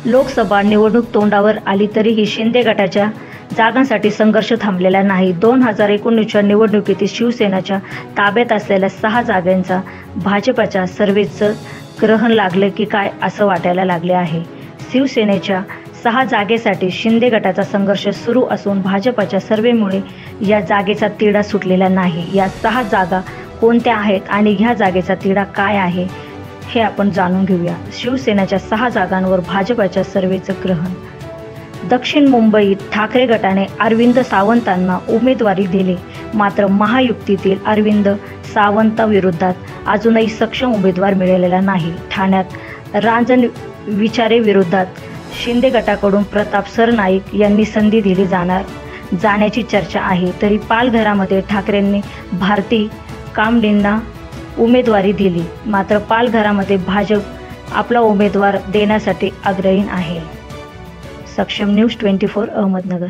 लोकसभा निवडणूक तोंडावर आली तरीही शिंदे गटाच्या जागांसाठी संघर्ष थांबलेला नाही. 2019च्या निवडणुकीत शिवसेनेच्या ताब्यात असलेल्या 6 जागांचा भाजपच्या सर्व्हेचं ग्रहण लागलं की काय असं वाटायला लागले आहे. शिवसेनेच्या 6 जागेसाठी शिंदे गटाचा संघर्ष सुरू असून भाजपच्या सर्व्हेमुळे या जागेचा तिढा सुटलेला नाही. या 6 जागा कोणत्या आहेत आणि ह्या जागेचा तिढा काय आहे हे आपण जाणून घेऊया. शिवसेनेच्या 6 जागांवर भाजपच्या सर्व्हेचं ग्रहण. दक्षिण मुंबईत ठाकरे गटाने अरविंद सावंतांना उमेदवारी दिली, मात्र महायुतीतील अरविंद सावंतांविरोधात अजूनही सक्षम उमेदवार मिळालेला नाही. ठाण्यात रांजण विचारेविरोधात शिंदे गटाकडून प्रताप सरनाईक यांनी संधी दिली जाण्याची चर्चा आहे. तरी पालघरमध्ये ठाकरेंनी भारती कामडेंना उमेदवारी दिली, मात्र पालघरमध्ये भाजप आपला उमेदवार देण्यासाठी आग्रही आहे. सक्षम न्यूज 24 अहमदनगर.